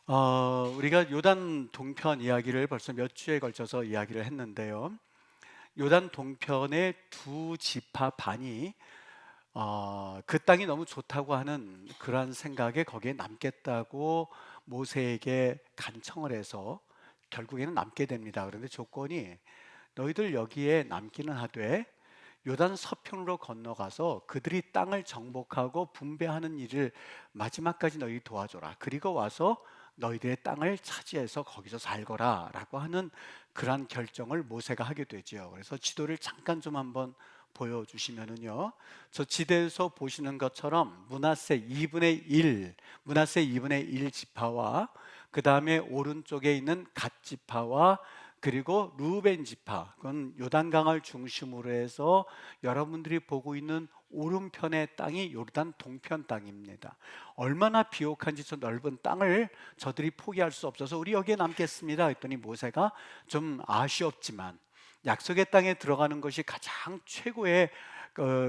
우리가 요단 동편 이야기를 벌써 몇 주에 걸쳐서 이야기를 했는데요. 요단 동편의 두 지파 반이 그 땅이 너무 좋다고 하는 그러한 생각에 거기에 남겠다고 모세에게 간청을 해서 결국에는 남게 됩니다. 그런데 조건이 너희들 여기에 남기는 하되 요단 서편으로 건너가서 그들이 땅을 정복하고 분배하는 일을 마지막까지 너희 도와줘라. 그리고 와서 너희들의 땅을 차지해서 거기서 살거라 라고 하는 그러한 결정을 모세가 하게 되죠. 그래서 지도를 잠깐 좀 한번 보여주시면은요, 저 지도에서 보시는 것처럼 문하세 2분의 1 지파와 그 다음에 오른쪽에 있는 갓 지파와 그리고 루벤 지파, 그건 요단강을 중심으로 해서 여러분들이 보고 있는 오른편의 땅이 요르단 동편 땅입니다. 얼마나 비옥한지 저 넓은 땅을 저들이 포기할 수 없어서 우리 여기에 남겠습니다 했더니 모세가 좀 아쉬웠지만 약속의 땅에 들어가는 것이 가장 최고의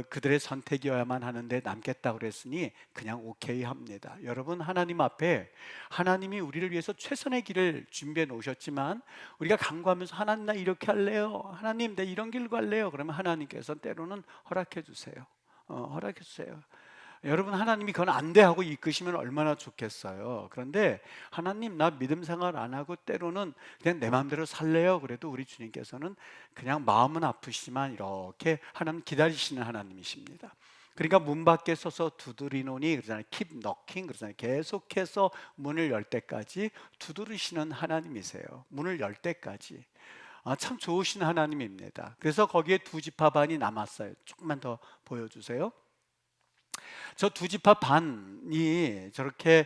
그들의 선택이어야만 하는데 남겠다 그랬으니 그냥 오케이 합니다. 여러분, 하나님 앞에 하나님이 우리를 위해서 최선의 길을 준비해 놓으셨지만 우리가 간구하면서 하나님 나 이렇게 할래요, 하나님 내 이런 길 갈래요, 그러면 하나님께서 때로는 허락해 주세요. 허락해 주세요. 여러분, 하나님이 그건 안 돼 하고 이끄시면 얼마나 좋겠어요. 그런데 하나님 나 믿음 생활 안 하고 때로는 그냥 내 마음대로 살래요, 그래도 우리 주님께서는 그냥 마음은 아프시지만 이렇게 하나님 기다리시는 하나님이십니다. 그러니까 문 밖에 서서 두드리노니 그러잖아요. keep knocking 그러잖아요. 계속해서 문을 열 때까지 두드리시는 하나님이세요. 문을 열 때까지. 참 좋으신 하나님입니다. 그래서 거기에 두 지파 반이 남았어요. 조금만 더 보여주세요. 저 두 지파 반이 저렇게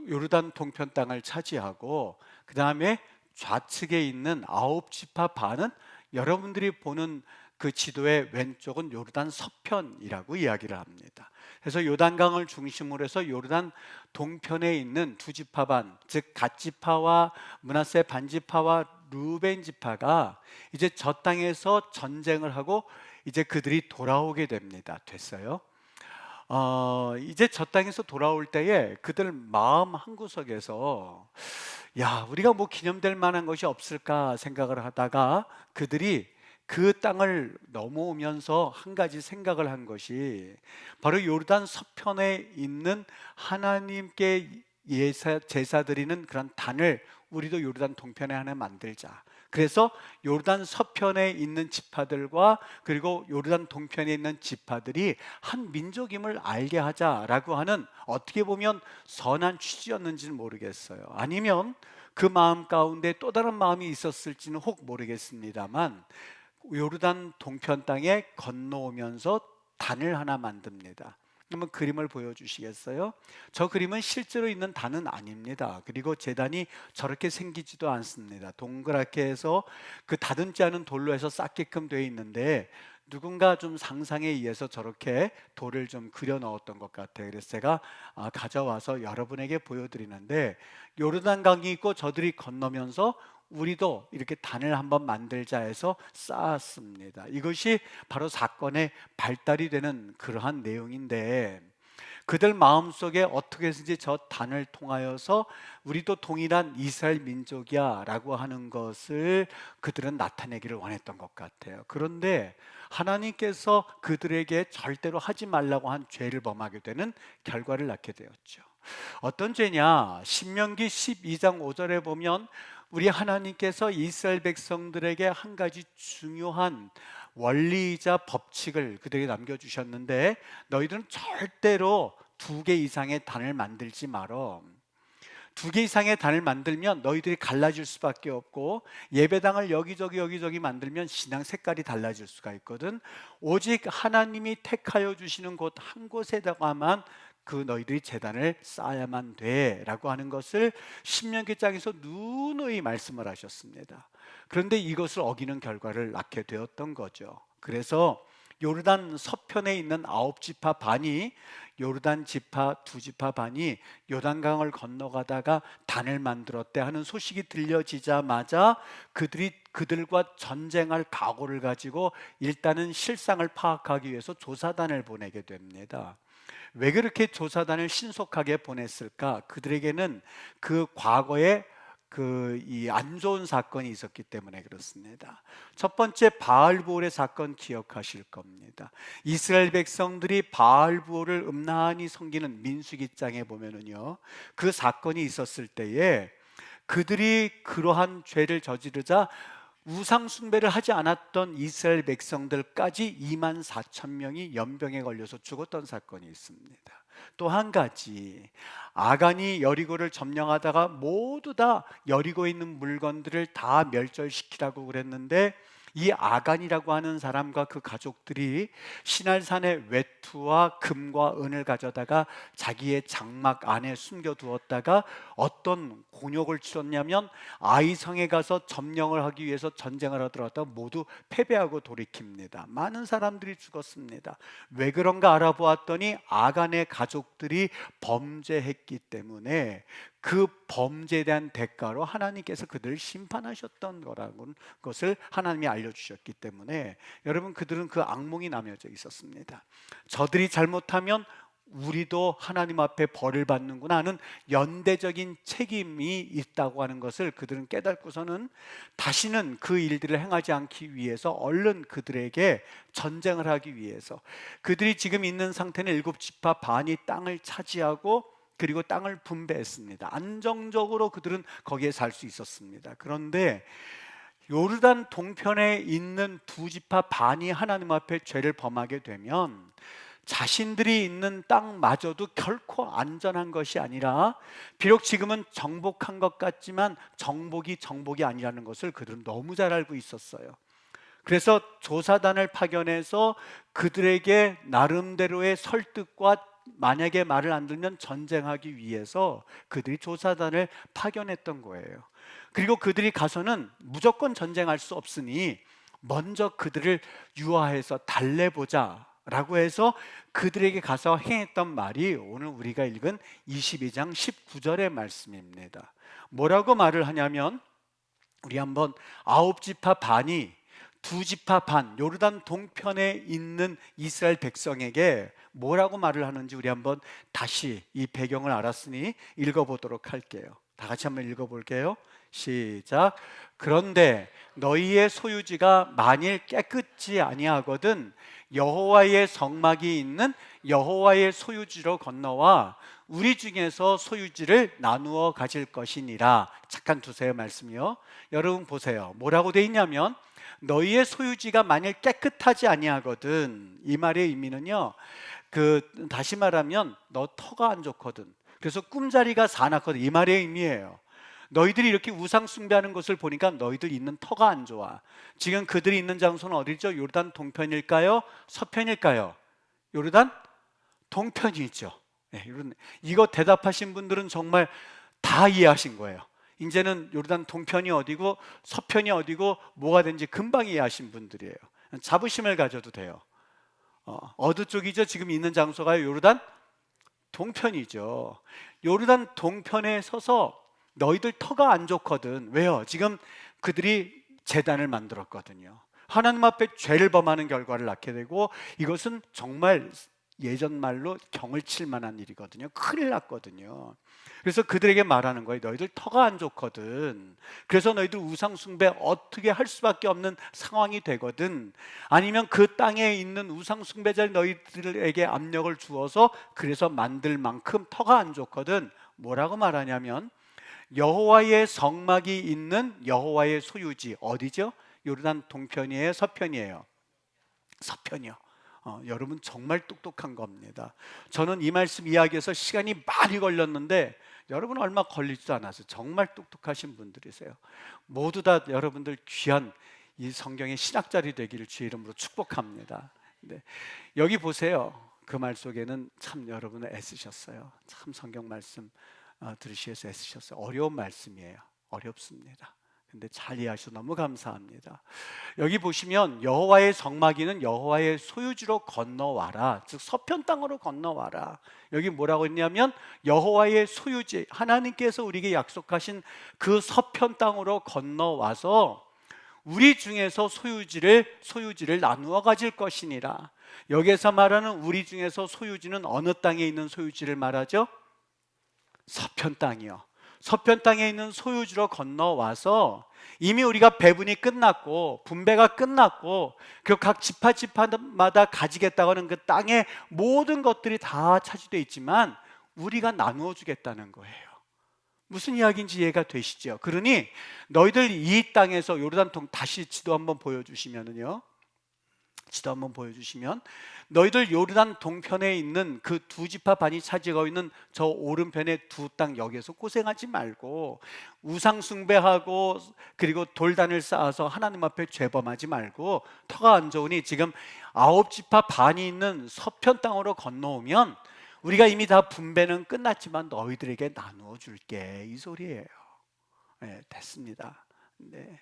요르단 동편 땅을 차지하고 그 다음에 좌측에 있는 아홉 지파 반은 여러분들이 보는 그 지도의 왼쪽은 요르단 서편이라고 이야기를 합니다. 그래서 요단강을 중심으로 해서 요르단 동편에 있는 두 지파 반, 즉 갓지파와 므낫세 반지파와 루벤 지파가 이제 저 땅에서 전쟁을 하고 이제 그들이 돌아오게 됩니다. 됐어요? 이제 저 땅에서 돌아올 때에 그들 마음 한구석에서 야, 우리가 뭐 기념될 만한 것이 없을까 생각을 하다가 그들이 그 땅을 넘어오면서 한 가지 생각을 한 것이 바로 요르단 서편에 있는 하나님께 제사 드리는 그런 단을 우리도 요르단 동편에 하나 만들자. 그래서 요르단 서편에 있는 지파들과 그리고 요르단 동편에 있는 지파들이 한 민족임을 알게 하자라고 하는, 어떻게 보면 선한 취지였는지는 모르겠어요. 아니면 그 마음 가운데 또 다른 마음이 있었을지는 혹 모르겠습니다만 요르단 동편 땅에 건너오면서 단을 하나 만듭니다. 한번 그림을 보여주시겠어요? 저 그림은 실제로 있는 단은 아닙니다. 그리고 재단이 저렇게 생기지도 않습니다. 동그랗게 해서 그 다듬지 않은 돌로 해서 쌓게끔 되어 있는데 누군가 좀 상상에 의해서 저렇게 돌을 좀 그려 넣었던 것 같아요. 그래서 제가 가져와서 여러분에게 보여드리는데, 요르단강이 있고 저들이 건너면서 우리도 이렇게 단을 한번 만들자 해서 쌓았습니다. 이것이 바로 사건의 발달이 되는 그러한 내용인데, 그들 마음속에 어떻게 해서든지 저 단을 통하여서 우리도 동일한 이스라엘 민족이야 라고 하는 것을 그들은 나타내기를 원했던 것 같아요. 그런데 하나님께서 그들에게 절대로 하지 말라고 한 죄를 범하게 되는 결과를 낳게 되었죠. 어떤 죄냐? 신명기 12장 5절에 보면 우리 하나님께서 이스라엘 백성들에게 한 가지 중요한 원리이자 법칙을 그들에게 남겨주셨는데, 너희들은 절대로 두 개 이상의 단을 만들지 말어. 두 개 이상의 단을 만들면 너희들이 갈라질 수밖에 없고, 예배당을 여기저기 만들면 신앙 색깔이 달라질 수가 있거든. 오직 하나님이 택하여 주시는 곳 한 곳에다가만 그 너희들이 제단을 쌓아야만 돼 라고 하는 것을 신명기장에서 누누이 말씀을 하셨습니다. 그런데 이것을 어기는 결과를 낳게 되었던 거죠. 그래서 요르단 서편에 있는 아홉 지파 반이, 요르단 지파 두 지파 반이 요단강을 건너가다가 단을 만들었대 하는 소식이 들려지자마자 그들과 전쟁할 각오를 가지고 일단은 실상을 파악하기 위해서 조사단을 보내게 됩니다. 왜 그렇게 조사단을 신속하게 보냈을까? 그들에게는 그 과거에 이 안 좋은 사건이 있었기 때문에 그렇습니다. 첫 번째, 바알브올의 사건 기억하실 겁니다. 이스라엘 백성들이 바알브올을 음란히 섬기는 민수기장에 보면은요, 그 사건이 있었을 때에 그들이 그러한 죄를 저지르자 우상 숭배를 하지 않았던 이스라엘 백성들까지 2만 4천 명이 연병에 걸려서 죽었던 사건이 있습니다. 또 한 가지, 아간이 여리고를 점령하다가 모두 다 여리고에 있는 물건들을 다 멸절시키라고 그랬는데, 이 아간이라고 하는 사람과 그 가족들이 시날산의 외투와 금과 은을 가져다가 자기의 장막 안에 숨겨두었다가 어떤 곤욕을 치렀냐면, 아이성에 가서 점령을 하기 위해서 전쟁을 하러 들어갔다가 모두 패배하고 돌이킵니다. 많은 사람들이 죽었습니다. 왜 그런가 알아보았더니 아간의 가족들이 범죄했기 때문에 그 범죄에 대한 대가로 하나님께서 그들을 심판하셨던 거라는 것을 하나님이 알려주셨기 때문에, 여러분, 그들은 그 악몽이 남겨져 있었습니다. 저들이 잘못하면 우리도 하나님 앞에 벌을 받는구나 하는 연대적인 책임이 있다고 하는 것을 그들은 깨닫고서는 다시는 그 일들을 행하지 않기 위해서 얼른 그들에게 전쟁을 하기 위해서, 그들이 지금 있는 상태는 7지파 반이 땅을 차지하고 그리고 땅을 분배했습니다. 안정적으로 그들은 거기에 살 수 있었습니다. 그런데 요르단 동편에 있는 2지파 반이 하나님 앞에 죄를 범하게 되면 자신들이 있는 땅마저도 결코 안전한 것이 아니라, 비록 지금은 정복한 것 같지만 정복이 아니라는 것을 그들은 너무 잘 알고 있었어요. 그래서 조사단을 파견해서 그들에게 나름대로의 설득과, 만약에 말을 안 들면 전쟁하기 위해서 그들이 조사단을 파견했던 거예요. 그리고 그들이 가서는 무조건 전쟁할 수 없으니 먼저 그들을 유화해서 달래보자 라고 해서 그들에게 가서 행했던 말이 오늘 우리가 읽은 22장 19절의 말씀입니다. 뭐라고 말을 하냐면, 우리 한번 9지파 반이 2지파 반, 요르단 동편에 있는 이스라엘 백성에게 뭐라고 말을 하는지 우리 한번 다시 이 배경을 알았으니 읽어보도록 할게요. 다 같이 한번 읽어볼게요. 시작. 그런데 너희의 소유지가 만일 깨끗지 아니하거든 여호와의 성막이 있는 여호와의 소유지로 건너와 우리 중에서 소유지를 나누어 가질 것이니라. 잠깐 두세요, 말씀이요. 여러분 보세요. 뭐라고 돼 있냐면, 너희의 소유지가 만일 깨끗하지 아니하거든, 이 말의 의미는요, 다시 말하면 너 터가 안 좋거든, 그래서 꿈자리가 사납거든, 이 말의 의미예요. 너희들이 이렇게 우상 숭배하는 것을 보니까 너희들 있는 터가 안 좋아. 지금 그들이 있는 장소는 어디죠? 요르단 동편일까요? 서편일까요? 요르단 동편이죠. 네, 이거 대답하신 분들은 정말 다 이해하신 거예요. 이제는 요르단 동편이 어디고 서편이 어디고 뭐가 된지 금방 이해하신 분들이에요. 자부심을 가져도 돼요. 어느 쪽이죠? 지금 있는 장소가 요르단 동편이죠. 요르단 동편에 서서 너희들 터가 안 좋거든. 왜요? 지금 그들이 제단을 만들었거든요. 하나님 앞에 죄를 범하는 결과를 낳게 되고, 이것은 정말 예전 말로 경을 칠 만한 일이거든요. 큰일 났거든요. 그래서 그들에게 말하는 거예요. 너희들 터가 안 좋거든. 그래서 너희들 우상 숭배 어떻게 할 수밖에 없는 상황이 되거든. 아니면 그 땅에 있는 우상 숭배자를 너희들에게 압력을 주어서 그래서 만들 만큼 터가 안 좋거든. 뭐라고 말하냐면, 여호와의 성막이 있는 여호와의 소유지 어디죠? 요르단 동편이에요, 서편이에요? 서편이요. 여러분 정말 똑똑한 겁니다. 저는 이 말씀 이야기해서 시간이 많이 걸렸는데 여러분 얼마 걸리지도 않았어요. 정말 똑똑하신 분들이세요. 모두 다 여러분들 귀한 이 성경의 신학자리 되기를 주의 이름으로 축복합니다. 네. 여기 보세요. 그 말 속에는 참 여러분은 애쓰셨어요. 참 성경 말씀 들으시기 위해서 애쓰셨어요. 어려운 말씀이에요. 어렵습니다. 근데 잘 이해하셔서 너무 감사합니다. 여기 보시면 여호와의 성막이는 여호와의 소유지로 건너와라, 즉 서편 땅으로 건너와라. 여기 뭐라고 했냐면 여호와의 소유지, 하나님께서 우리에게 약속하신 그 서편 땅으로 건너와서 우리 중에서 소유지를 나누어 가질 것이니라. 여기에서 말하는 우리 중에서 소유지는 어느 땅에 있는 소유지를 말하죠? 서편 땅이요. 서편 땅에 있는 소유지로 건너와서 이미 우리가 배분이 끝났고 분배가 끝났고 그 각 지파마다 가지겠다고 하는 그 땅의 모든 것들이 다 차지되어 있지만 우리가 나누어 주겠다는 거예요. 무슨 이야기인지 이해가 되시죠? 그러니 너희들 이 땅에서 요르단통, 다시 지도 한번 보여주시면은요, 지도 한번 보여주시면, 너희들 요르단 동편에 있는 그 두 지파 반이 차지하고 있는 저 오른편의 두 땅, 여기에서 고생하지 말고 우상 숭배하고 그리고 돌단을 쌓아서 하나님 앞에 죄범하지 말고 터가 안 좋으니 지금 9지파 반이 있는 서편 땅으로 건너오면 우리가 이미 다 분배는 끝났지만 너희들에게 나누어 줄게, 이 소리예요. 네, 됐습니다. 네.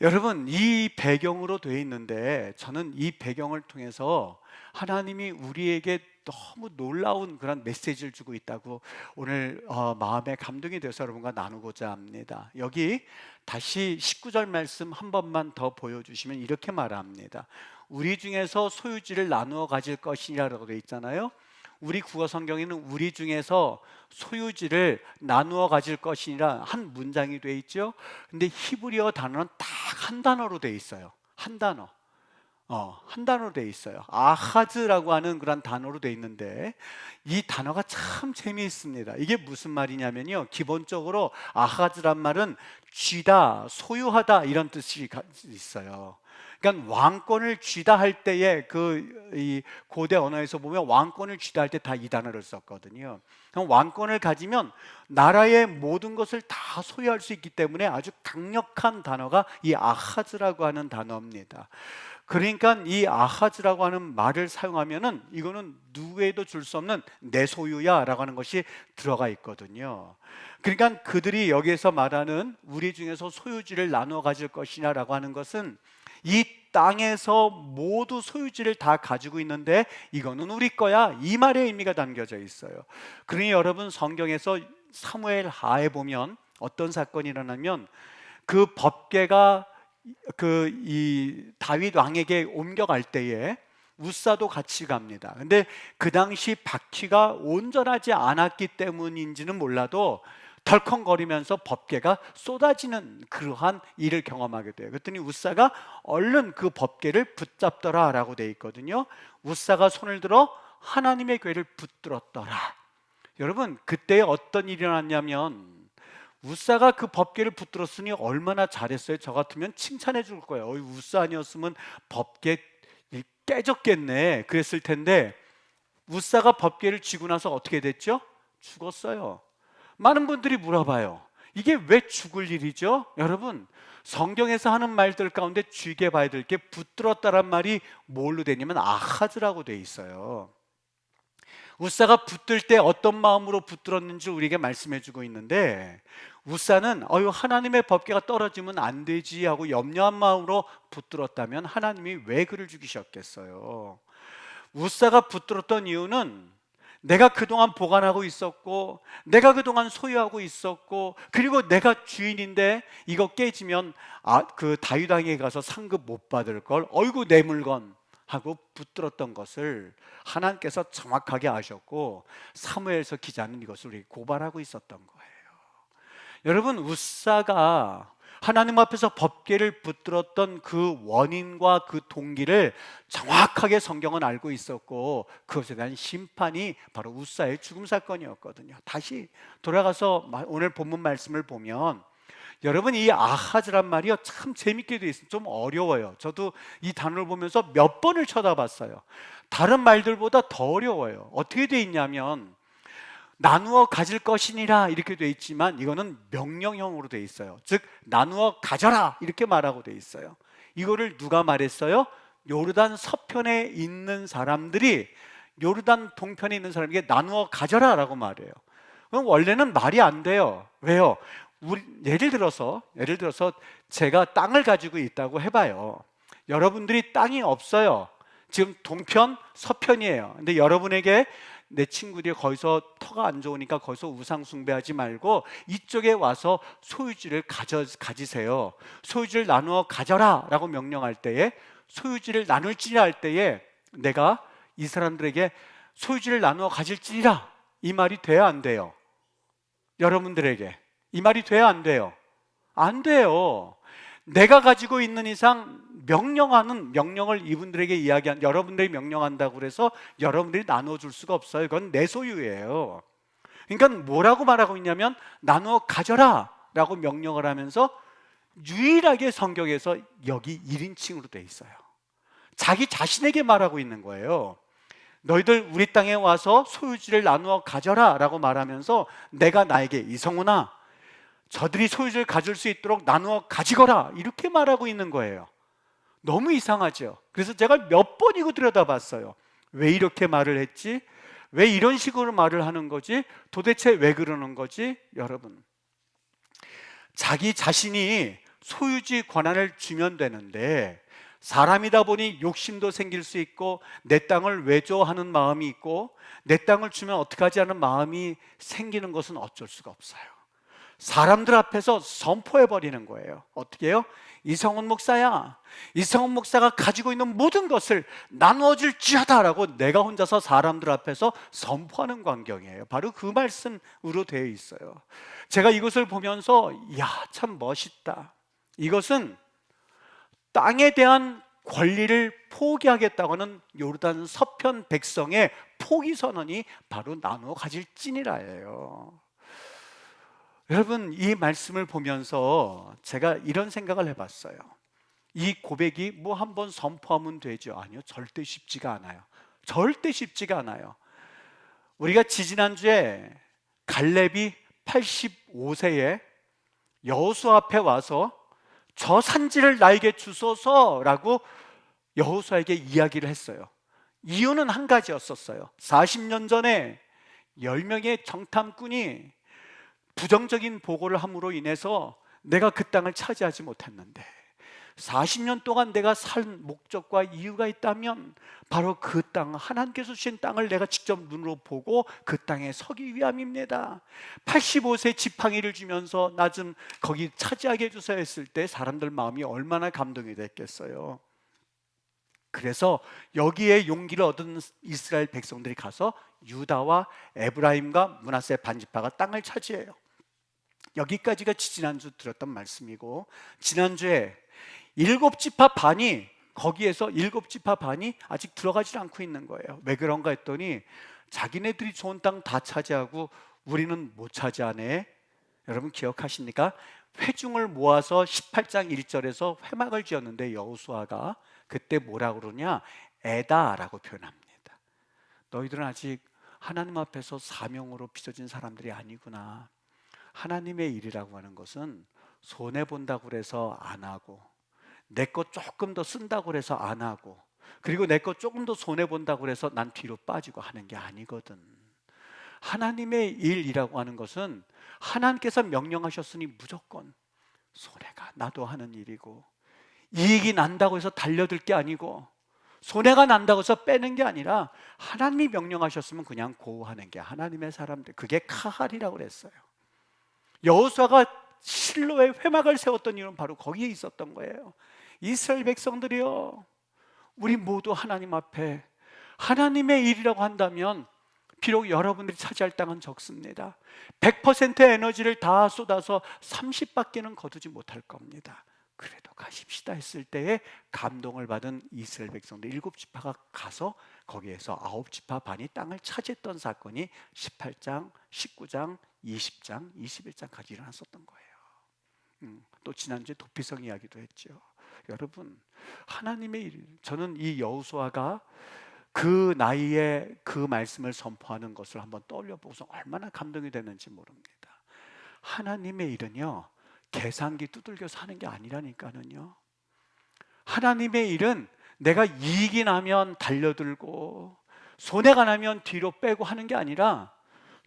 여러분, 이 배경으로 되어 있는데 저는 이 배경을 통해서 하나님이 우리에게 너무 놀라운 그런 메시지를 주고 있다고 오늘 마음에 감동이 돼서 여러분과 나누고자 합니다. 여기 다시 19절 말씀 한 번만 더 보여주시면 이렇게 말합니다. 우리 중에서 소유지를 나누어 가질 것이라고 되어 있잖아요. 우리 국어 성경에는 우리 중에서 소유지를 나누어 가질 것이라 한 문장이 되어 있죠. 근데 히브리어 단어는 딱 한 단어로 되어 있어요. 한 단어. 한 단어로 되어 있어요. 아하즈라고 하는 그런 단어로 되어 있는데 이 단어가 참 재미있습니다. 이게 무슨 말이냐면요, 기본적으로 아하즈란 말은 쥐다, 소유하다 이런 뜻이 있어요. 그러니까 왕권을 쥐다 할 때에 이 고대 언어에서 보면 왕권을 쥐다 할 때 다 이 단어를 썼거든요. 왕권을 가지면 나라의 모든 것을 다 소유할 수 있기 때문에 아주 강력한 단어가 이 아하즈라고 하는 단어입니다. 그러니까 이 아하즈라고 하는 말을 사용하면은 이거는 누구에도 줄 수 없는 내 소유야 라고 하는 것이 들어가 있거든요. 그러니까 그들이 여기에서 말하는 우리 중에서 소유지를 나누어 가질 것이냐 라고 하는 것은 이 땅에서 모두 소유지를 다 가지고 있는데 이거는 우리 거야, 이 말의 의미가 담겨져 있어요. 그러니 여러분, 성경에서 사무엘 하에 보면 어떤 사건이 일어나면 그 법궤가 이 다윗 왕에게 옮겨갈 때에 우사도 같이 갑니다. 근데 그 당시 바퀴가 온전하지 않았기 때문인지는 몰라도 덜컹거리면서 법궤가 쏟아지는 그러한 일을 경험하게 돼요. 그랬더니 우사가 얼른 그 법궤를 붙잡더라 라고 되어 있거든요. 우사가 손을 들어 하나님의 궤를 붙들었더라. 여러분, 그때 어떤 일이 일어났냐면 우사가 그 법궤를 붙들었으니 얼마나 잘했어요. 저 같으면 칭찬해 줄 거예요. 우사 아니었으면 법궤 깨졌겠네 그랬을 텐데, 우사가 법궤를 쥐고 나서 어떻게 됐죠? 죽었어요. 많은 분들이 물어봐요. 이게 왜 죽을 일이죠? 여러분, 성경에서 하는 말들 가운데 쥐게 봐야 될 게 붙들었다란 말이 뭘로 되냐면 아하즈라고 돼 있어요. 우사가 붙들 때 어떤 마음으로 붙들었는지 우리에게 말씀해 주고 있는데, 우사는 하나님의 법궤가 떨어지면 안 되지 하고 염려한 마음으로 붙들었다면 하나님이 왜 그를 죽이셨겠어요? 우사가 붙들었던 이유는 내가 그동안 보관하고 있었고 내가 그동안 소유하고 있었고 그리고 내가 주인인데 이거 깨지면 그 다윗 왕에게 가서 상급 못 받을 걸, 어이구 내 물건 하고 붙들었던 것을 하나님께서 정확하게 아셨고 사무엘서 기자는 이것을 우리 고발하고 있었던 거예요. 여러분, 우사가 하나님 앞에서 법궤를 붙들었던 그 원인과 그 동기를 정확하게 성경은 알고 있었고 그것에 대한 심판이 바로 우사의 죽음 사건이었거든요. 다시 돌아가서 오늘 본문 말씀을 보면, 여러분, 이 아하즈란 말이요 참 재밌게 되어 있어요. 좀 어려워요. 저도 이 단어를 보면서 몇 번을 쳐다봤어요. 다른 말들보다 더 어려워요. 어떻게 되어 있냐면 나누어 가질 것이니라 이렇게 되어 있지만 이거는 명령형으로 되어 있어요. 즉 나누어 가져라 이렇게 말하고 되어 있어요. 이거를 누가 말했어요? 요르단 서편에 있는 사람들이 요르단 동편에 있는 사람에게 나누어 가져라 라고 말해요. 그럼 원래는 말이 안 돼요. 왜요? 예를 들어서 제가 땅을 가지고 있다고 해봐요. 여러분들이 땅이 없어요. 지금 동편, 서편이에요. 근데 여러분에게 내 친구들이 거기서 터가 안 좋으니까 거기서 우상 숭배하지 말고 이쪽에 와서 소유지를 가지세요. 소유지를 나누어 가져라 라고 명령할 때에, 소유지를 나눌지라 할 때에 내가 이 사람들에게 소유지를 나누어 가질지라, 이 말이 돼야 안 돼요? 여러분들에게 이 말이 돼야 안 돼요? 안 돼요. 내가 가지고 있는 이상 명령을 이분들에게 여러분들이 명령한다고 그래서 여러분들이 나눠줄 수가 없어요. 그건 내 소유예요. 그러니까 뭐라고 말하고 있냐면 나누어 가져라 라고 명령을 하면서 유일하게 성경에서 여기 1인칭으로 돼 있어요. 자기 자신에게 말하고 있는 거예요. 너희들 우리 땅에 와서 소유지를 나누어 가져라 라고 말하면서 내가 나에게 이성훈아, 저들이 소유지를 가질 수 있도록 나누어 가지거라, 이렇게 말하고 있는 거예요. 너무 이상하죠. 그래서 제가 몇 번이고 들여다봤어요. 왜 이렇게 말을 했지? 왜 이런 식으로 말을 하는 거지? 도대체 왜 그러는 거지? 여러분, 자기 자신이 소유지 권한을 주면 되는데, 사람이다 보니 욕심도 생길 수 있고 내 땅을 왜 줘 하는 마음이 있고 내 땅을 주면 어떡하지 하는 마음이 생기는 것은 어쩔 수가 없어요. 사람들 앞에서 선포해버리는 거예요. 어떻게 해요? 이성훈 목사야, 이성훈 목사가 가지고 있는 모든 것을 나누어줄지어다라고 내가 혼자서 사람들 앞에서 선포하는 광경이에요. 바로 그 말씀으로 되어 있어요. 제가 이것을 보면서 야, 참 멋있다. 이것은 땅에 대한 권리를 포기하겠다고는 요르단 서편 백성의 포기 선언이 바로 나누어 가질지니라예요. 여러분, 이 말씀을 보면서 제가 이런 생각을 해봤어요. 이 고백이 뭐 한번 선포하면 되죠? 아니요, 절대 쉽지가 않아요. 절대 쉽지가 않아요. 우리가 지지난주에 갈렙이 85세에 여호수아 앞에 와서 저 산지를 나에게 주소서라고 여호수아에게 이야기를 했어요. 이유는 한 가지였었어요. 40년 전에 10명의 정탐꾼이 부정적인 보고를 함으로 인해서 내가 그 땅을 차지하지 못했는데, 40년 동안 내가 살 목적과 이유가 있다면 바로 그 땅, 하나님께서 주신 땅을 내가 직접 눈으로 보고 그 땅에 서기 위함입니다. 85세 지팡이를 주면서 나 좀 거기 차지하게 해주세요 했을 때 사람들 마음이 얼마나 감동이 됐겠어요. 그래서 여기에 용기를 얻은 이스라엘 백성들이 가서 유다와 에브라임과 므낫세 반지파가 땅을 차지해요. 여기까지가 지난주 들었던 말씀이고, 지난주에 7지파 반이, 거기에서 7지파 반이 아직 들어가지 않고 있는 거예요. 왜 그런가 했더니 자기네들이 좋은 땅 다 차지하고 우리는 못 차지하네. 여러분 기억하십니까? 회중을 모아서 18장 1절에서 회막을 지었는데 여호수아가 그때 뭐라고 그러냐? 애다라고 표현합니다. 너희들은 아직 하나님 앞에서 사명으로 빚어진 사람들이 아니구나. 하나님의 일이라고 하는 것은 손해본다고 해서 안 하고, 내 것 조금 더 쓴다고 해서 안 하고, 그리고 내 것 조금 더 손해본다고 해서 난 뒤로 빠지고 하는 게 아니거든. 하나님의 일이라고 하는 것은 하나님께서 명령하셨으니 무조건 손해가 나도 하는 일이고, 이익이 난다고 해서 달려들 게 아니고, 손해가 난다고 해서 빼는 게 아니라 하나님이 명령하셨으면 그냥 고하는 게 하나님의 사람들, 그게 카할이라고 그랬어요. 여호수아가 실로에 회막을 세웠던 이유는 바로 거기에 있었던 거예요. 이스라엘 백성들이요, 우리 모두 하나님 앞에 하나님의 일이라고 한다면 비록 여러분들이 차지할 땅은 적습니다. 100%의 에너지를 다 쏟아서 30밖에는 거두지 못할 겁니다. 그래도 가십시다 했을 때에 감동을 받은 이스라엘 백성들 7지파가 가서 거기에서 9지파 반이 땅을 차지했던 사건이 18장, 19장, 20장, 21장까지 일어났었던 거예요. 또 지난주에 도피성 이야기도 했죠. 여러분, 하나님의 일, 저는 이 여호수아가 그 나이에 그 말씀을 선포하는 것을 한번 떠올려 보고서 얼마나 감동이 됐는지 모릅니다. 하나님의 일은요, 계산기 두들겨서 하는 게 아니라니까는요. 하나님의 일은 내가 이익이 나면 달려들고 손해가 나면 뒤로 빼고 하는 게 아니라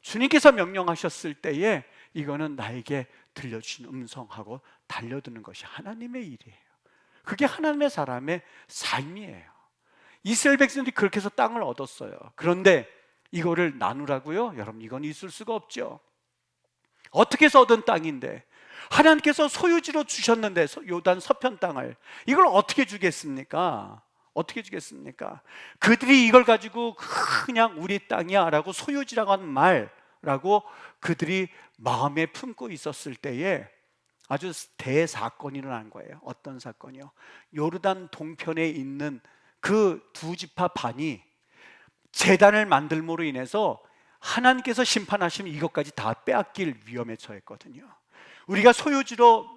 주님께서 명령하셨을 때에 이거는 나에게 들려주신 음성하고 달려드는 것이 하나님의 일이에요. 그게 하나님의 사람의 삶이에요. 이스라엘 백성들이 그렇게 해서 땅을 얻었어요. 그런데 이거를 나누라고요? 여러분, 이건 있을 수가 없죠. 어떻게 해서 얻은 땅인데, 하나님께서 소유지로 주셨는데, 요단 서편 땅을 이걸 어떻게 주겠습니까? 어떻게 주겠습니까? 그들이 이걸 가지고 그냥 우리 땅이야 라고, 소유지라고 하는 말라고 그들이 마음에 품고 있었을 때에 아주 대사건이 일어난 거예요. 어떤 사건이요? 요르단 동편에 있는 그 두 지파 반이 제단을 만들므로 인해서 하나님께서 심판하시면 이것까지 다 빼앗길 위험에 처했거든요. 우리가 소유지로,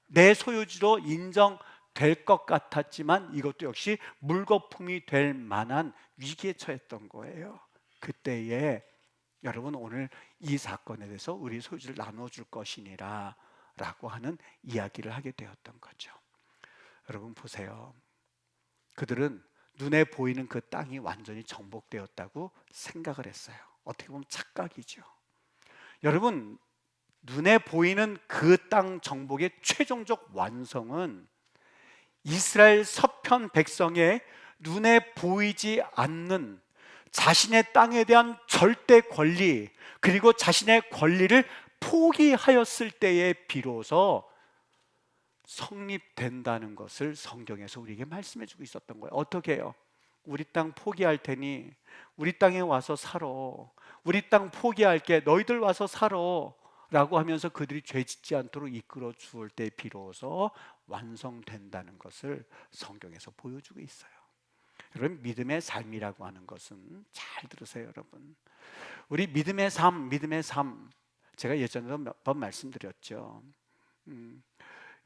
내 소유지로 인정될 것 같았지만 이것도 역시 물거품이 될 만한 위기에 처했던 거예요. 그때에 여러분, 오늘 이 사건에 대해서 우리 소유지를 나눠줄 것이니라 라고 하는 이야기를 하게 되었던 거죠. 여러분 보세요. 그들은 눈에 보이는 그 땅이 완전히 정복되었다고 생각을 했어요. 어떻게 보면 착각이죠. 여러분, 눈에 보이는 그 땅 정복의 최종적 완성은 이스라엘 서편 백성의 눈에 보이지 않는 자신의 땅에 대한 절대 권리, 그리고 자신의 권리를 포기하였을 때에 비로소 성립된다는 것을 성경에서 우리에게 말씀해 주고 있었던 거예요. 어떻게 해요? 우리 땅 포기할 테니 우리 땅에 와서 살아, 우리 땅 포기할게, 너희들 와서 살아 라고 하면서 그들이 죄 짓지 않도록 이끌어 주을 때 비로소 완성된다는 것을 성경에서 보여주고 있어요. 여러분, 믿음의 삶이라고 하는 것은, 잘 들으세요 여러분, 우리 믿음의 삶, 제가 예전에도 몇 번 말씀드렸죠.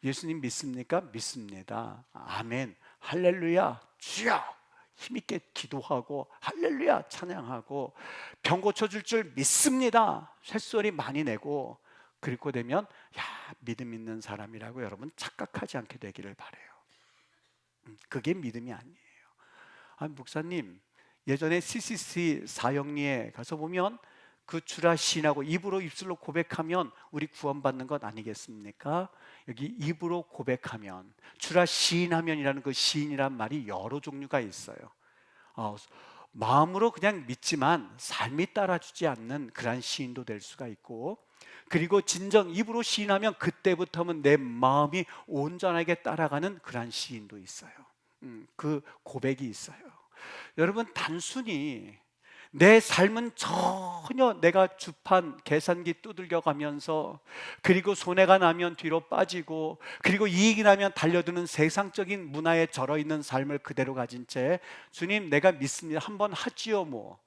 예수님 믿습니까? 믿습니다. 아멘, 할렐루야, 주여, 힘있게 기도하고 할렐루야 찬양하고, 병 고쳐줄 줄 믿습니다, 쇳소리 많이 내고, 그리고 되면 야, 믿음 있는 사람이라고 여러분 착각하지 않게 되기를 바라요. 그게 믿음이 아니에요. 목사님, 예전에 CCC 사형리에 가서 보면 그 주라 시인하고 입으로, 입술로 고백하면 우리 구원받는 것 아니겠습니까? 여기 입으로 고백하면, 주라 시인하면이라는 그 시인이란 말이 여러 종류가 있어요. 마음으로 그냥 믿지만 삶이 따라주지 않는 그런 시인도 될 수가 있고, 그리고 진정 입으로 시인하면 그때부터는 내 마음이 온전하게 따라가는 그런 시인도 있어요. 그 고백이 있어요. 여러분, 단순히 내 삶은 전혀 내가 주판 계산기 두들겨 가면서, 그리고 손해가 나면 뒤로 빠지고, 그리고 이익이 나면 달려드는 세상적인 문화에 절어 있는 삶을 그대로 가진 채, 주님 내가 믿습니다, 한번 하지요, 뭐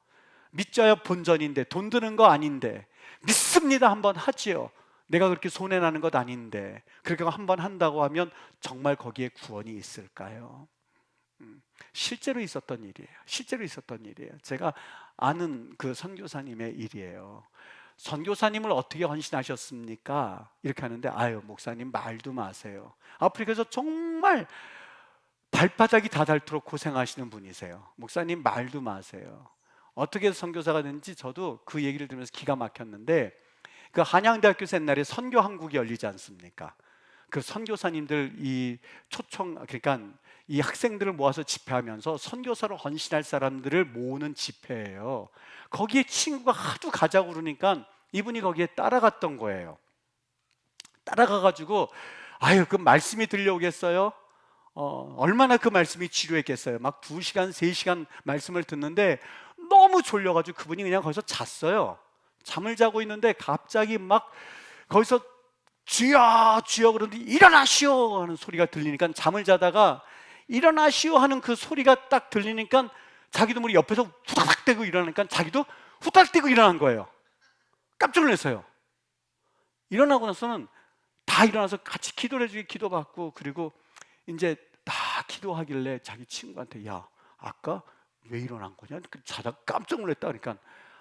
믿져야 본전인데, 돈 드는 거 아닌데, 믿습니다 한번 하지요, 내가 그렇게 손해나는 것 아닌데, 그렇게 한번 한다고 하면 정말 거기에 구원이 있을까요? 실제로 있었던 일이에요. 제가 아는 그 선교사님의 일이에요. 선교사님을 어떻게 헌신하셨습니까? 이렇게 하는데, 아유 목사님 말도 마세요, 아프리카에서 정말 발바닥이 다 닳도록 고생하시는 분이세요. 목사님 말도 마세요. 어떻게 해서 선교사가 됐는지 저도 그 얘기를 들으면서 기가 막혔는데, 그 한양대학교에서 옛날에 선교한국이 열리지 않습니까? 그 선교사님들 이 초청, 그러니까 이 학생들을 모아서 집회하면서 선교사로 헌신할 사람들을 모으는 집회예요. 거기에 친구가 하도 가자고 그러니까 이분이 거기에 따라갔던 거예요. 따라가가지고 아유 그 말씀이 들려오겠어요? 얼마나 그 말씀이 지루했겠어요. 막 2시간, 3시간 말씀을 듣는데 너무 졸려가지고 그분이 그냥 거기서 잤어요. 잠을 자고 있는데 갑자기 막 거기서 주여 주여 그러는데 일어나시오 하는 소리가 들리니까, 잠을 자다가 일어나시오 하는 그 소리가 딱 들리니까 자기도 모르게 옆에서 후다닥 대고 일어나니까 자기도 후다닥 대고 일어난 거예요. 깜짝 놀랐어요. 일어나고 나서는 다 일어나서 같이 기도를 해주기 기도받고, 그리고 이제 다 기도하길래 자기 친구한테 야 아까 왜 일어난 거냐? 자다가 깜짝 놀랐다. 그러니까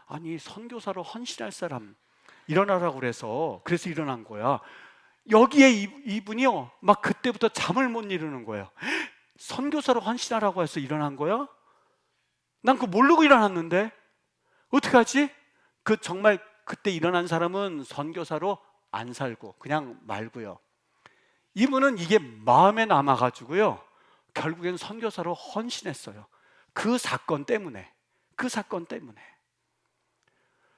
아니 선교사로 헌신할 사람 일어나라고 그래서 일어난 거야. 여기에 이분이요 막 그때부터 잠을 못 이루는 거예요. 선교사로 헌신하라고 해서 일어난 거야? 난 그거 모르고 일어났는데 어떡하지? 정말 그때 일어난 사람은 선교사로 안 살고 그냥 말고요, 이분은 이게 마음에 남아가지고요 결국엔 선교사로 헌신했어요. 그 사건 때문에.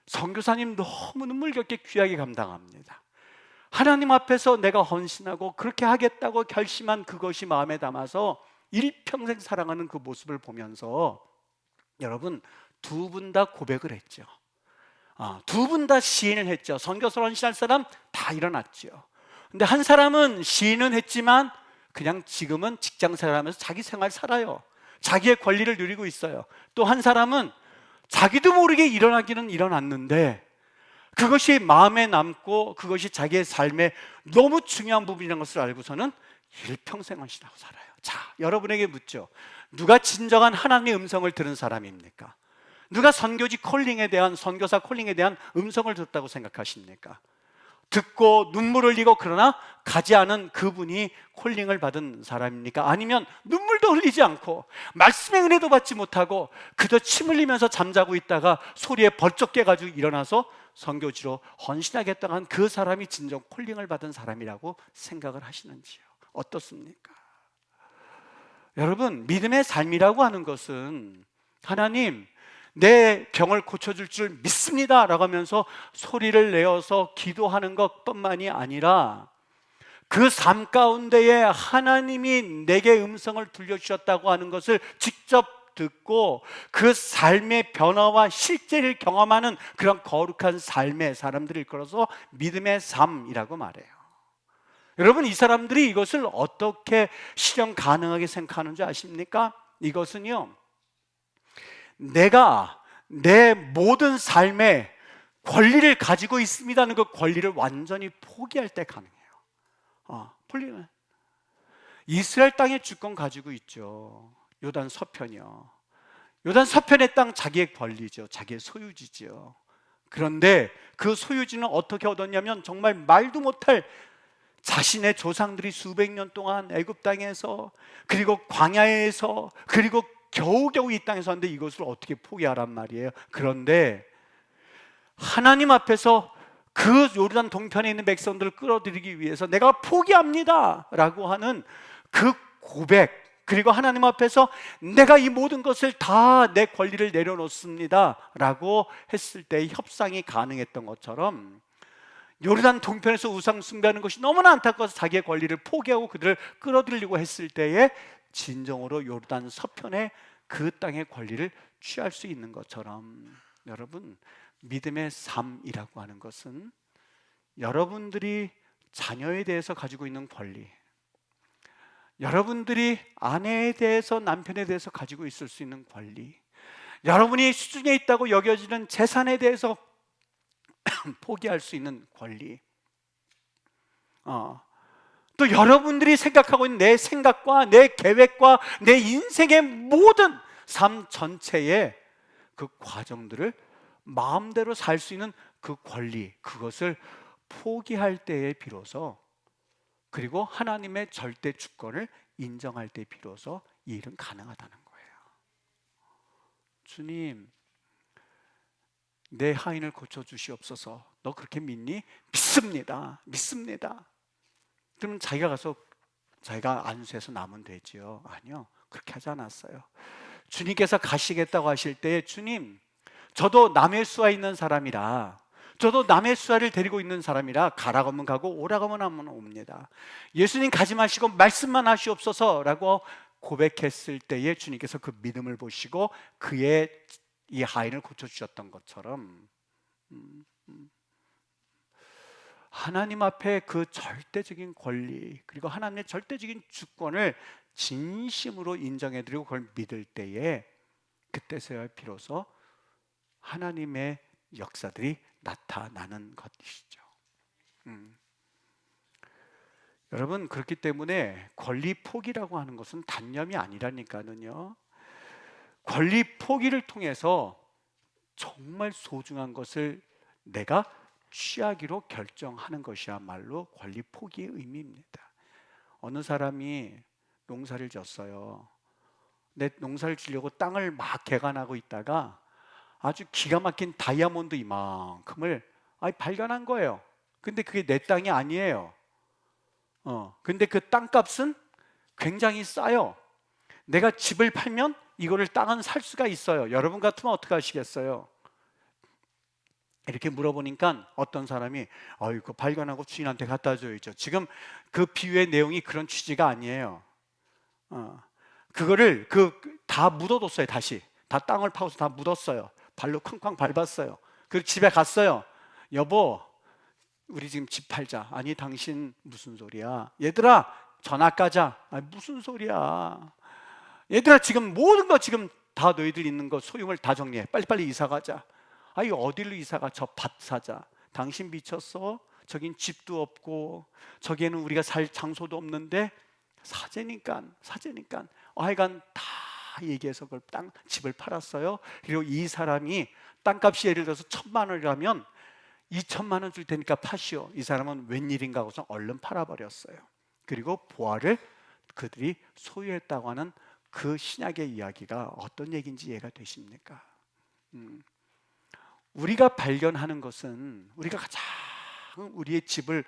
선교사님 너무 눈물겹게 귀하게 감당합니다. 하나님 앞에서 내가 헌신하고 그렇게 하겠다고 결심한 그것이 마음에 담아서 일평생 사랑하는 그 모습을 보면서 여러분, 두 분 다 고백을 했죠. 두 분 다 시인을 했죠. 선교사로 헌신할 사람 다 일어났죠. 근데 한 사람은 시인은 했지만 그냥 지금은 직장생활하면서 자기 생활 살아요. 자기의 권리를 누리고 있어요. 또 한 사람은 자기도 모르게 일어나기는 일어났는데 그것이 마음에 남고 그것이 자기의 삶에 너무 중요한 부분이라는 것을 알고서는 일평생 헌신하고 살아요. 자, 여러분에게 묻죠. 누가 진정한 하나님의 음성을 들은 사람입니까? 누가 선교지 콜링에 대한, 선교사 콜링에 대한 음성을 듣다고 생각하십니까? 듣고 눈물 흘리고 그러나 가지 않은 그분이 콜링을 받은 사람입니까? 아니면 눈물도 흘리지 않고 말씀의 은혜도 받지 못하고 그저 침 흘리면서 잠자고 있다가 소리에 벌쩍 깨가지고 일어나서 선교지로 헌신하겠다고 한 그 사람이 진정 콜링을 받은 사람이라고 생각을 하시는지요? 어떻습니까? 여러분, 믿음의 삶이라고 하는 것은 하나님, 내 병을 고쳐줄 줄 믿습니다 라고 하면서 소리를 내어서 기도하는 것뿐만이 아니라 그 삶 가운데에 하나님이 내게 음성을 들려주셨다고 하는 것을 직접 듣고 그 삶의 변화와 실제를 경험하는 그런 거룩한 삶의 사람들을 이끌어서 믿음의 삶이라고 말해요. 여러분, 이 사람들이 이것을 어떻게 실현 가능하게 생각하는 줄 아십니까? 이것은요, 내가 내 모든 삶에 권리를 가지고 있습니다는 그 권리를 완전히 포기할 때 가능해요. 풀리면 이스라엘 땅의 주권 가지고 있죠. 요단 서편이요. 요단 서편의 땅 자기의 권리죠. 자기의 소유지죠. 그런데 그 소유지는 어떻게 얻었냐면 정말 말도 못할, 자신의 조상들이 수백 년 동안 애굽 땅에서 그리고 광야에서 그리고 겨우겨우 이 땅에 섰는데 이것을 어떻게 포기하란 말이에요. 그런데 하나님 앞에서 그 요르단 동편에 있는 백성들을 끌어들이기 위해서 내가 포기합니다 라고 하는 그 고백, 그리고 하나님 앞에서 내가 이 모든 것을 다 내 권리를 내려놓습니다 라고 했을 때 협상이 가능했던 것처럼 요르단 동편에서 우상 숭배하는 것이 너무나 안타까워서 자기의 권리를 포기하고 그들을 끌어들이려고 했을 때에 진정으로 요르단 서편에 그 땅의 권리를 취할 수 있는 것처럼, 여러분, 믿음의 삶이라고 하는 것은 여러분들이 자녀에 대해서 가지고 있는 권리, 여러분들이 아내에 대해서, 남편에 대해서 가지고 있을 수 있는 권리, 여러분이 수중에 있다고 여겨지는 재산에 대해서 포기할 수 있는 권리, 또 여러분들이 생각하고 있는 내 생각과 내 계획과 내 인생의 모든 삶 전체의 그 과정들을 마음대로 살 수 있는 그 권리, 그것을 포기할 때에 비로소, 그리고 하나님의 절대 주권을 인정할 때 비로소 이 일은 가능하다는 거예요. 주님, 내 하인을 고쳐주시옵소서. 너 그렇게 믿니? 믿습니다. 믿습니다. 그러면 자기가 가서 자기가 안수해서 나면 되지요? 아니요, 그렇게 하지 않았어요. 주님께서 가시겠다고 하실 때, 주님, 저도 남의 수하 있는 사람이라, 저도 남의 수하를 데리고 있는 사람이라 가라고 하면 가고 오라고 하면 옵니다. 예수님 가지 마시고 말씀만 하시옵소서 라고 고백했을 때에 주님께서 그 믿음을 보시고 그의 이 하인을 고쳐주셨던 것처럼 하나님 앞에 그 절대적인 권리, 그리고 하나님의 절대적인 주권을 진심으로 인정해드리고 그걸 믿을 때에 그때서야 비로소 하나님의 역사들이 나타나는 것이죠. 여러분, 그렇기 때문에 권리 포기라고 하는 것은 단념이 아니라니까는요. 권리 포기를 통해서 정말 소중한 것을 내가 취하기로 결정하는 것이야말로 권리 포기의 의미입니다. 어느 사람이 농사를 졌어요. 내 농사를 지려고 땅을 막 개간하고 있다가 아주 기가 막힌 다이아몬드 이만큼을 발견한 거예요. 근데 그게 내 땅이 아니에요. 근데 그 땅값은 굉장히 싸요. 내가 집을 팔면 이거를 땅은 살 수가 있어요. 여러분 같으면 어떻게 하시겠어요? 이렇게 물어보니까 어떤 사람이 그 발견하고 주인한테 갖다 줘야죠. 지금 그 비유의 내용이 그런 취지가 아니에요. 그거를 다 묻어뒀어요. 다시 다 땅을 파고서 다 묻었어요. 발로 쾅쾅 밟았어요. 그리고 집에 갔어요. 여보, 우리 지금 집 팔자. 아니, 당신 무슨 소리야? 얘들아, 전학 가자. 아니, 무슨 소리야? 얘들아, 지금 모든 거 지금 다 너희들 있는 거 소유물 다 정리해. 빨리빨리 이사 가자. 아니, 어디로 이사 가? 저 밭 사자. 당신 미쳤어? 저긴 집도 없고 저기에는 우리가 살 장소도 없는데 사재니까 하여간 다 얘기해서 그걸 집을 팔았어요. 그리고 이 사람이 땅값이 예를 들어서 1,000만 원이라면 2,000만 원 줄 테니까 파시오. 이 사람은 웬일인가 하고서 얼른 팔아버렸어요. 그리고 보화를 그들이 소유했다고 하는 그 신약의 이야기가 어떤 얘기인지 이해가 되십니까? 우리가 발견하는 것은 우리가 가장 우리의 집을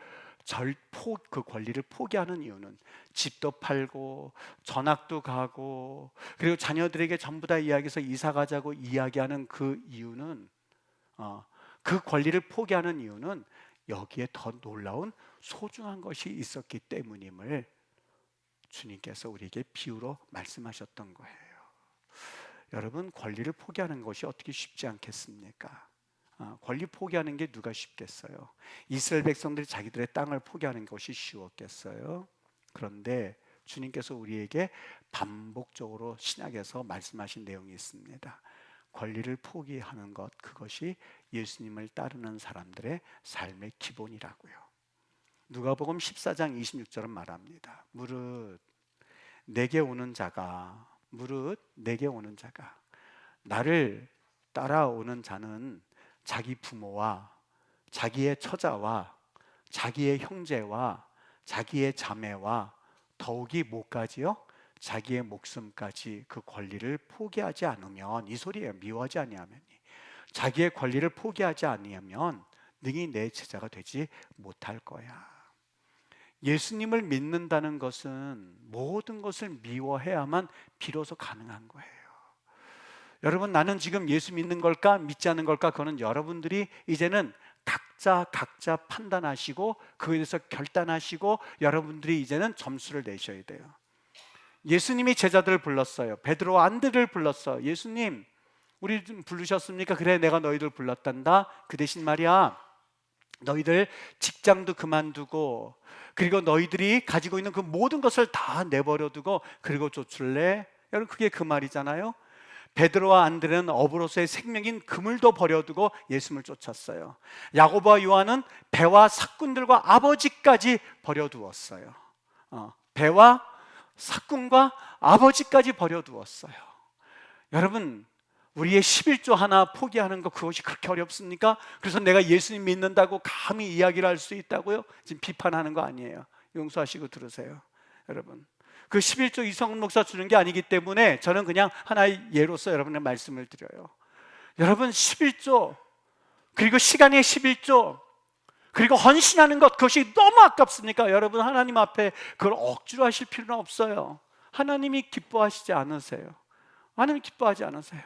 그 권리를 포기하는 이유는 집도 팔고 전학도 가고 그리고 자녀들에게 전부 다 이야기해서 이사 가자고 이야기하는 그 이유는 그 권리를 포기하는 이유는 여기에 더 놀라운 소중한 것이 있었기 때문임을 주님께서 우리에게 비유로 말씀하셨던 거예요. 여러분, 권리를 포기하는 것이 어떻게 쉽지 않겠습니까? 권리 포기하는 게 누가 쉽겠어요? 이스라엘 백성들이 자기들의 땅을 포기하는 것이 쉬웠겠어요? 그런데 주님께서 우리에게 반복적으로 신약에서 말씀하신 내용이 있습니다. 권리를 포기하는 것, 그것이 예수님을 따르는 사람들의 삶의 기본이라고요. 누가복음 14장 26절은 말합니다. 무릇 내게 오는 자가 나를 따라오는 자는 자기 부모와 자기의 처자와 자기의 형제와 자기의 자매와 더욱이 뭐까지요? 자기의 목숨까지 그 권리를 포기하지 않으면, 이 소리예요. 미워하지 아니하면, 자기의 권리를 포기하지 아니하면 능히 내 제자가 되지 못할 거야. 예수님을 믿는다는 것은 모든 것을 미워해야만 비로소 가능한 거예요. 여러분, 나는 지금 예수 믿는 걸까 믿지 않는 걸까, 그거는 여러분들이 이제는 각자 판단하시고 그거에 대해서 결단하시고 여러분들이 이제는 점수를 내셔야 돼요. 예수님이 제자들을 불렀어요. 베드로와 안드레를 불렀어. 예수님, 우리 좀 부르셨습니까? 그래, 내가 너희들 불렀단다. 그 대신 말이야, 너희들 직장도 그만두고 그리고 너희들이 가지고 있는 그 모든 것을 다 내버려두고 그리고 쫓을래? 여러분, 그게 그 말이잖아요. 베드로와 안드레는 업으로서의 생명인 그물도 버려두고 예수님을 쫓았어요. 야고보와 요한은 배와 사꾼들과 아버지까지 버려두었어요. 배와 사꾼과 아버지까지 버려두었어요. 여러분, 우리의 11조 하나 포기하는 거, 그것이 그렇게 어렵습니까? 그래서 내가 예수님 믿는다고 감히 이야기를 할 수 있다고요? 지금 비판하는 거 아니에요. 용서하시고 들으세요. 여러분, 그 11조 이성훈 목사 주는 게 아니기 때문에 저는 그냥 하나의 예로서 여러분의 말씀을 드려요. 여러분, 11조 그리고 시간의 11조 그리고 헌신하는 것, 그것이 너무 아깝습니까? 여러분, 하나님 앞에 그걸 억지로 하실 필요는 없어요. 하나님이 기뻐하시지 않으세요. 하나님 기뻐하지 않으세요.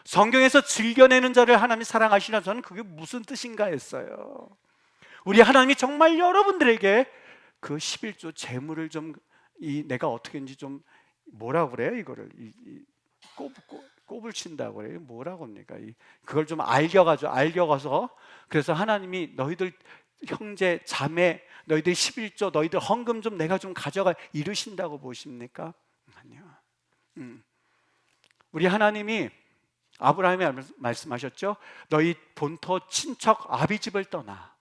성경에서 즐겨내는 자를 하나님이 사랑하시나, 저는 그게 무슨 뜻인가 했어요. 우리 하나님이 정말 여러분들에게 그 11조 재물을 좀 내가 어떻게인지 좀 뭐라 그래요? 이거를 꼽을 친다고 그래요. 뭐라고 합니까? 그걸 좀 알겨가서 그래서 하나님이 너희들 형제 자매 너희들 11조 너희들 헌금 좀 내가 좀 가져가 이러신다고 보십니까? 아니요. 우리 하나님이 아브라함이 말씀하셨죠. 너희 본토 친척 아비집을 떠나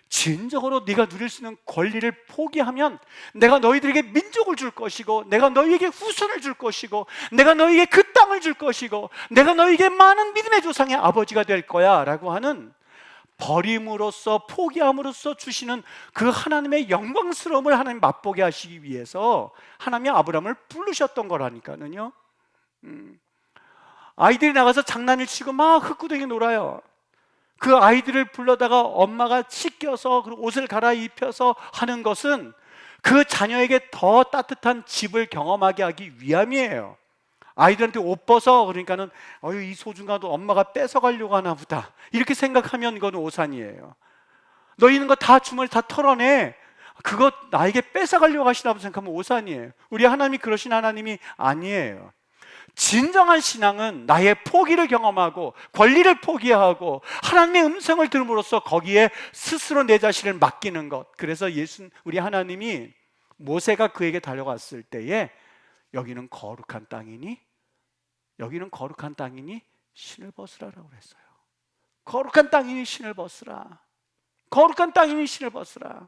진정으로 네가 누릴 수 있는 권리를 포기하면 내가 너희들에게 민족을 줄 것이고 내가 너희에게 후손을 줄 것이고 내가 너희에게 그 땅을 줄 것이고 내가 너희에게 많은 믿음의 조상의 아버지가 될 거야 라고 하는, 버림으로써 포기함으로써 주시는 그 하나님의 영광스러움을 하나님 맛보게 하시기 위해서 하나님이 아브라함을 부르셨던 거라니까요. 아이들이 나가서 장난을 치고 막 흙구덩이 놀아요. 그 아이들을 불러다가 엄마가 씻겨서 옷을 갈아입혀서 하는 것은 그 자녀에게 더 따뜻한 집을 경험하게 하기 위함이에요. 아이들한테 옷 벗어 그러니까는 이 소중한 돈 엄마가 뺏어가려고 하나 보다 이렇게 생각하면 이건 오산이에요. 너 있는 거 다 주머니 다 털어내, 그거 나에게 뺏어가려고 하시나 보다 생각하면 오산이에요. 우리 하나님이 그러신 하나님이 아니에요. 진정한 신앙은 나의 포기를 경험하고 권리를 포기하고 하나님의 음성을 들음으로써 거기에 스스로 내 자신을 맡기는 것. 그래서 우리 하나님이 모세가 그에게 달려갔을 때에 여기는 거룩한 땅이니 신을 벗으라라고 그랬어요. 거룩한 땅이니 신을 벗으라. 거룩한 땅이니 신을 벗으라.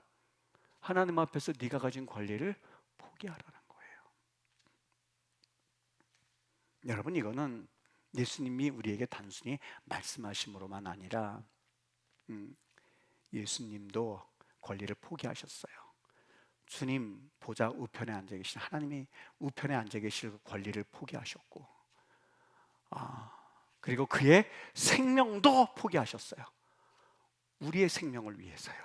하나님 앞에서 네가 가진 권리를 포기하라는 거예요. 여러분, 이거는 예수님이 우리에게 단순히 말씀하심으로만 아니라 예수님도 권리를 포기하셨어요. 주님 보좌 우편에 앉아 계신 하나님이 우편에 앉아 계실 권리를 포기하셨고, 그리고 그의 생명도 포기하셨어요. 우리의 생명을 위해서요.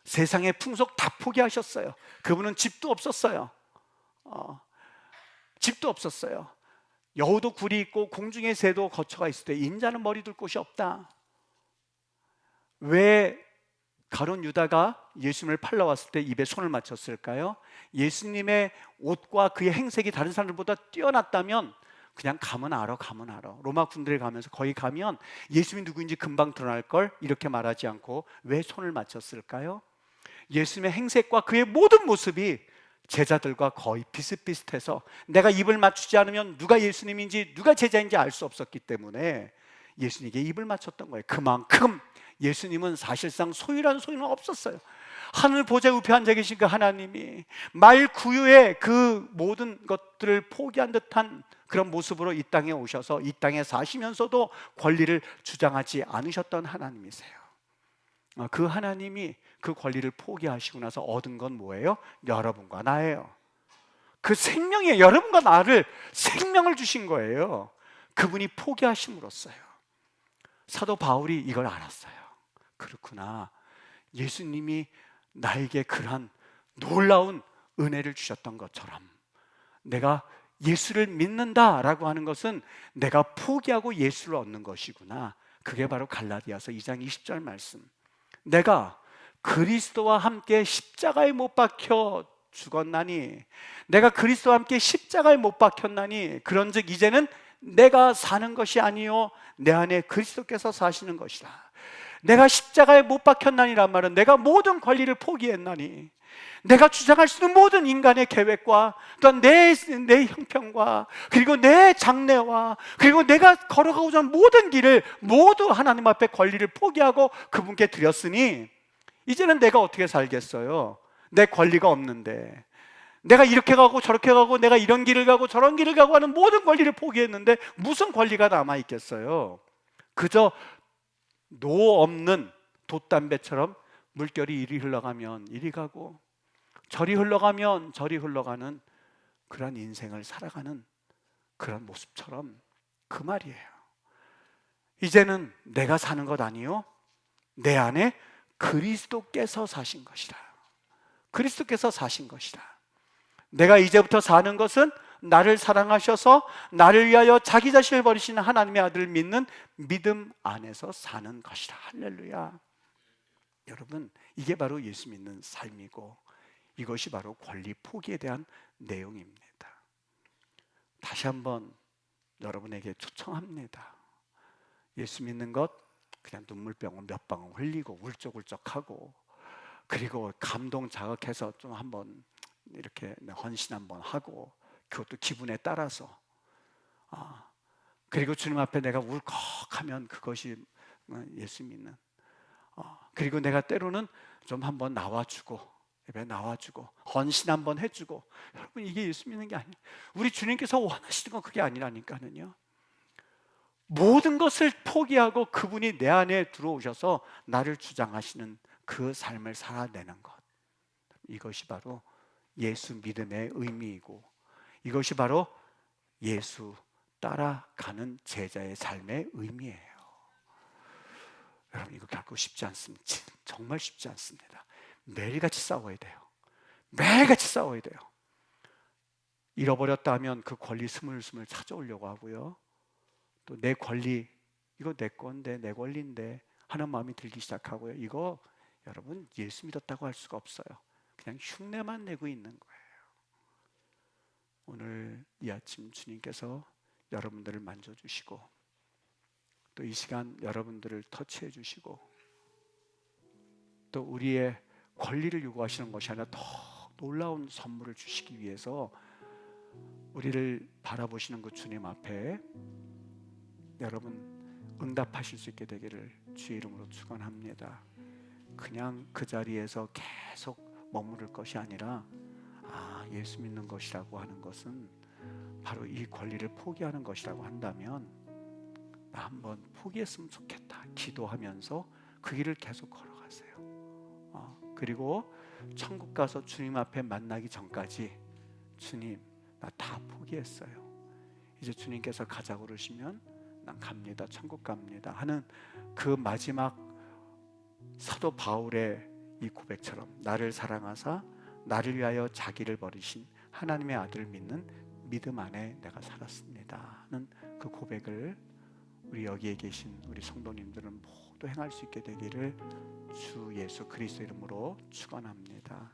세상의 풍속 다 포기하셨어요. 그분은 집도 없었어요. 집도 없었어요. 여우도 굴이 있고 공중의 새도 거처가 있을 때 인자는 머리 둘 곳이 없다. 왜 가룟 유다가 예수님을 팔러 왔을 때 입에 손을 맞췄을까요? 예수님의 옷과 그의 행색이 다른 사람들보다 뛰어났다면 그냥 가면 알아. 로마 군대에 가면서 거기 가면 예수님이 누구인지 금방 드러날 걸 이렇게 말하지 않고 왜 손을 맞췄을까요? 예수님의 행색과 그의 모든 모습이 제자들과 거의 비슷비슷해서 내가 입을 맞추지 않으면 누가 예수님인지 누가 제자인지 알 수 없었기 때문에 예수님에게 입을 맞췄던 거예요. 그만큼 예수님은 사실상 소유는 없었어요. 하늘 보좌 우편에 앉아 계신 그 하나님이 말 구유의 그 모든 것들을 포기한 듯한 그런 모습으로 이 땅에 오셔서 이 땅에 사시면서도 권리를 주장하지 않으셨던 하나님이세요. 그 하나님이 그 권리를 포기하시고 나서 얻은 건 뭐예요? 여러분과 나예요. 그 생명이에요. 여러분과 나를 생명을 주신 거예요. 그분이 포기하심으로써요. 사도 바울이 이걸 알았어요. 그렇구나, 예수님이 나에게 그러한 놀라운 은혜를 주셨던 것처럼 내가 예수를 믿는다라고 하는 것은 내가 포기하고 예수를 얻는 것이구나. 그게 바로 갈라디아서 2장 20절 말씀. 내가 그리스도와 함께 십자가에 못 박혀 죽었나니, 내가 그리스도와 함께 십자가에 못 박혔나니 그런즉 이제는 내가 사는 것이 아니요 내 안에 그리스도께서 사시는 것이라. 내가 십자가에 못 박혔나니란 말은 내가 모든 권리를 포기했나니, 내가 주장할 수 있는 모든 인간의 계획과 또한 내 형편과 그리고 내 장래와 그리고 내가 걸어가고자 하는 모든 길을 모두 하나님 앞에 권리를 포기하고 그분께 드렸으니 이제는 내가 어떻게 살겠어요? 내 권리가 없는데, 내가 이렇게 가고 저렇게 가고 내가 이런 길을 가고 저런 길을 가고 하는 모든 권리를 포기했는데 무슨 권리가 남아있겠어요? 그저 노 없는 돛담배처럼 물결이 이리 흘러가면 이리 가고 저리 흘러가면 저리 흘러가는 그런 인생을 살아가는 그런 모습처럼 그 말이에요. 이제는 내가 사는 것 아니요 내 안에 그리스도께서 사신 것이라. 그리스도께서 사신 것이라. 내가 이제부터 사는 것은 나를 사랑하셔서 나를 위하여 자기 자신을 버리시는 하나님의 아들을 믿는 믿음 안에서 사는 것이라. 할렐루야. 여러분, 이게 바로 예수 믿는 삶이고 이것이 바로 권리 포기에 대한 내용입니다. 다시 한번 여러분에게 초청합니다. 예수 믿는 것 그냥 눈물병을 몇 방울 흘리고 울적울적하고 그리고 감동 자극해서 좀 한번 이렇게 헌신 한번 하고 그것도 기분에 따라서 그리고 주님 앞에 내가 울컥하면 그것이 예수 믿는 그리고 내가 때로는 좀 한번 나와주고 예배 나와주고 헌신 한번 해주고, 여러분 이게 예수 믿는 게 아니에요. 우리 주님께서 원하시는 건 그게 아니라니까요. 모든 것을 포기하고 그분이 내 안에 들어오셔서 나를 주장하시는 그 삶을 살아내는 것, 이것이 바로 예수 믿음의 의미이고 이것이 바로 예수 따라가는 제자의 삶의 의미예요. 여러분 이거 결코 쉽지 않습니다. 정말 쉽지 않습니다. 매일같이 싸워야 돼요. 매일같이 싸워야 돼요. 잃어버렸다 하면 그 권리 스물스물 찾아오려고 하고요. 또 내 권리, 이거 내 건데, 내 권리인데 하는 마음이 들기 시작하고요. 이거 여러분 예수 믿었다고 할 수가 없어요. 그냥 흉내만 내고 있는 거예요. 오늘 이 아침 주님께서 여러분들을 만져주시고 또 이 시간 여러분들을 터치해 주시고 또 우리의 권리를 요구하시는 것이 아니라 더 놀라운 선물을 주시기 위해서 우리를 바라보시는 그 주님 앞에 여러분 응답하실 수 있게 되기를 주의 이름으로 축원합니다. 그냥 그 자리에서 계속 머무를 것이 아니라 예수 믿는 것이라고 하는 것은 바로 이 권리를 포기하는 것이라고 한다면 나 한번 포기했으면 좋겠다 기도하면서 그 길을 계속 걸어가세요. 그리고 천국 가서 주님 앞에 만나기 전까지 주님 나 다 포기했어요. 이제 주님께서 가자고 그러시면 난 갑니다. 천국 갑니다 하는 그 마지막 사도 바울의 이 고백처럼 나를 사랑하사 나를 위하여 자기를 버리신 하나님의 아들을 믿는 믿음 안에 내가 살았습니다 하는 그 고백을 우리 여기에 계신 우리 성도님들은 모두 행할 수 있게 되기를 주 예수 그리스도 이름으로 축원합니다.